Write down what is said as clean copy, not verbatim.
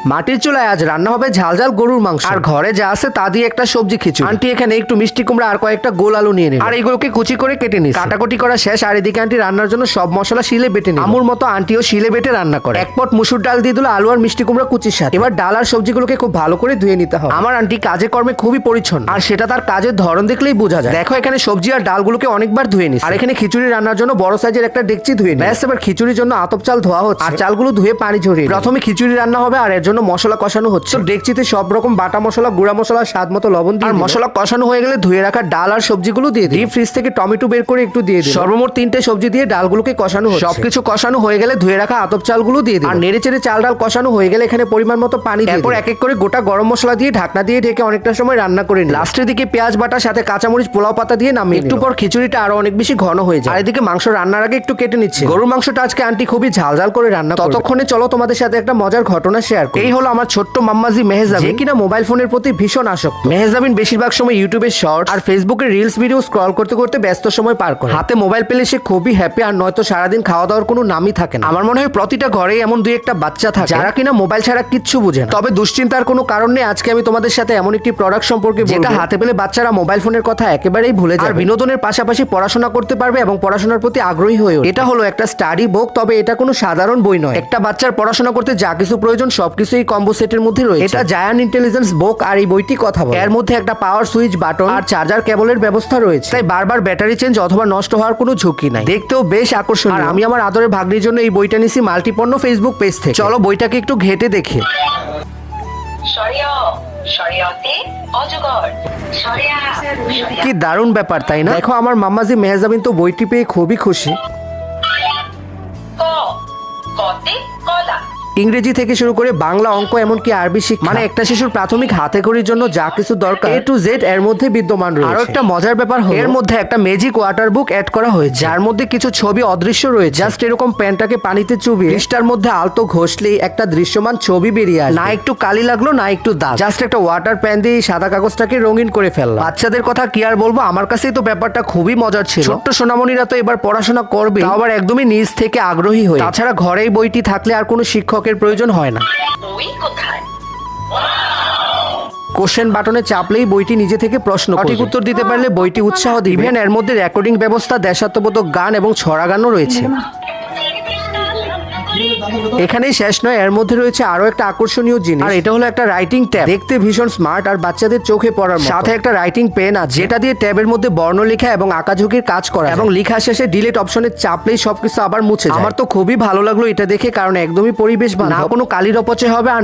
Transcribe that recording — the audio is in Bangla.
মাটির চুলায় আজ রান্না হবে ঝালঝাল গরুর মাংস, আর ঘরে যা আছে তা দিয়ে একটা সবজি খিচুড়ি। আন্টি এখানে একটু মিষ্টি কুমড়া আর কয়েকটা গোল আলু নিয়ে নিল, আর এগুলোকে কুচি করে কেটে নিস। কাটাকুটি করা শেষ, আর এদিকে আন্টি রান্নার জন্য সব মশলা শিলে বেটে নিল। আমুর মতো আন্টিও শিলে বেটে রান্না করে। এক পট মুসুর ডাল দিয়ে দিল আলু আর মিষ্টি কুমড়া কুচির সাথে। এবার ডাল আর সবজিগুলোকে খুব ভালো করে ধুয়ে নিতে হবে। আমার আন্টি কাজে কর্মে খুবই পরিচ্ছন্ন, আর সেটা তার কাজের ধরন দেখলেই বোঝা যায়। দেখো এখানে সবজি আর ডালগুলোকে অনেকবার ধুয়ে নিস, আর এখানে খিচুড়ি রান্নার জন্য বড় সাইজের একটা ডেকচি ধুয়ে নিস। এবার খিচুড়ির জন্য আতপ চাল ধোয়া হচ্ছে, আর চালগুলো ধুয়ে পানি ঝরিয়ে। প্রথমে খিচুড়ি রান্না হবে, আর এর জন্য মশলা কষানো হচ্ছে। ডেকচিতে সব রকম বাটা মশলা, গুঁড়া মশলা, স্বাদ মতো লবণ দিয়ে মশলা কষানো হয়ে গেলে ধুয়ে রাখা ডাল আর সবজিগুলো দিয়ে দিই। ফ্রিজ থেকে টমেটো বের করে একটু দিয়ে দিই। সর্বমোট 3টে সবজি দিয়ে ডালগুলোকে কষানো হচ্ছে। সবকিছু কষানো হয়ে গেলে ধুয়ে রাখা আতপ চালগুলো দিয়ে দিই, আর নেড়ে চেড়ে চাল ডাল কষানো হয়ে গেলে এখানে পরিমাণ মতো পানি দিয়ে এরপর এক এক করে গোটা গরম মশলা দিয়ে ঢাকনা দিয়ে ঢেকে অনেকটা সময় রান্না করে নিই। লাস্টের দিকে পেঁয়াজ বাটা সাথে কাঁচামরিচ পোলাও পাতা দিয়ে নামিয়ে একটু পর খিচুড়িটা আরো অনেক বেশি ঘন হয়ে যায়। আর এদিকে মাংস রান্নার আগে একটু কেটে নিচ্ছে। গরুর মাংসটা আজকে আন্টি খুবই ঝালঝাল করে রান্না করে। ততক্ষণে চলো তোমাদের সাথে একটা মজার ঘটনা শেয়ার করি। এই হলো আমার ছোট্ট মাম্মাজি মেহজাবিন, যে কিনা মোবাইল ফোনের প্রতি ভীষণ আসক্ত। মেহজাবিন বেশিরভাগ সময় ইউটিউবের শর্টস আর ফেসবুকের রিলস ভিডিও স্ক্রল করতে করতে ব্যস্ত সময় পার করে। হাতে মোবাইল পেলে সে খুবই হ্যাপি, আর নয়তো সারাদিন খাওয়া দাওয়ার কোনো নামই থাকে না। আমার মনে হয় প্রতিটা ঘরে এমন দুই একটা বাচ্চা থাকে যারা কিনা মোবাইল ছাড়া কিচ্ছু বুঝে না। তবে দুশ্চিন্তার কোনো কারণ নেই, আজকে আমি তোমাদের সাথে এমন একটি প্রোডাক্ট সম্পর্কে যেটা হাতে পেলে বাচ্চারা মোবাইল ফোনের কথা একেবারেই ভুলে যায়, আর বিনোদনের পাশাপাশি পড়াশোনা করতে পারবে এবং পড়াশোনার প্রতি আগ্রহী হয়ে ওঠে। এটা হলো একটা স্টাডি বুক, তবে এটা কোনো সাধারণ বই নয়। একটা বাচ্চার পড়াশোনা করতে যা কিছু প্রয়োজন সবকিছু এই কম্বো সেটের মধ্যে রয়েছে। এটা জায়ান্ট ইন্টেলিজেন্স বুক, আর এই বইটি কথা বলে। এর মধ্যে একটা পাওয়ার সুইচ, বাটন আর চার্জার কেবলের ব্যবস্থা রয়েছে, তাই বারবার ব্যাটারি চেঞ্জ অথবা নষ্ট হওয়ার কোনো ঝুঁকি নাই। দেখতেও বেশ আকর্ষণীয়। আর আমি আমার আদরের ভাগ্নির জন্য এই বইটা নিছি মাল্টিপণ্য ফেসবুক পেজ থেকে। চলো বইটাকে একটু ঘেটে দেখি। কি দারুণ ব্যাপার, তাই না? দেখো আমার মাম্মাজি মেহজাবিন তো বইটি পেয়ে খুবই খুশি। ইংরেজি থেকে শুরু করে বাংলা, অঙ্ক, এমনকি আরবি শিক্ষা, মানে একটা শিশুর প্রাথমিক হাতেখড়ির জন্য যা কিছু দরকার A to Z এর মধ্যে বিদ্যমান রয়েছে। আরো একটা মজার ব্যাপার হলো এর মধ্যে একটা ম্যাজিক ওয়াটার বুক অ্যাড করা হয়েছে, যার মধ্যে কিছু ছবি অদৃশ্য রয়েছে। জাস্ট এরকম পেনটাকে পানিতে চুবিয়ে পৃষ্ঠার মধ্যে আলতো ঘষলেই একটা দৃশ্যমান ছবি বেরিয়ে আসে। না একটু কালি লাগলো, না একটু দাগ, জাস্ট একটা ওয়াটার পেন দিয়ে সাদা কাগজটাকে রঙিন করে ফেললাম। বাচ্চাদের কথা কি আর বলবো, আমার কাছেই তো ব্যাপারটা খুবই মজার ছিল। ছোট্ট সোনামণিরা তো এবার পড়াশোনা করবে, আবার একদমই নিজ থেকে আগ্রহী হয়ে। তাছাড়া ঘরেই বইটি থাকলে আর কোনো শিক্ষকের প্রয়োজন হয় না। কোশ্চেন বাটনে চাপলেই বইটি নিজে থেকে প্রশ্ন সঠিক উত্তর দিতে পারলে বইটি উৎসাহ দিবে। ইভেন এর মধ্যে রেকর্ডিং ব্যবস্থা, দেশাত্মবোধক গান এবং ছড়া গানও রয়েছে। এখানেই শেষ নয়, এর মধ্যে রয়েছে আরো একটা আকর্ষণীয় জিনিস, আর এটা হলো একটা রাইটিং ট্যাব। দেখতে ভীষণ স্মার্ট আর বাচ্চাদের চোখে পড়ার মতো। সাথে একটা রাইটিং পেন আছে, যেটা দিয়ে ট্যাবের মধ্যে বর্ণ লেখা এবং আঁকাঝুঁকির কাজ করা, এবং লেখা শেষে ডিলিট অপশনে চাপলেই সবকিছু আবার মুছে যায়। আমার তো খুবই ভালো লাগলো এটা দেখে, কারণ একদমই পরিবেশ বান্ধব, না কোনো কালির অপচয় হবে আর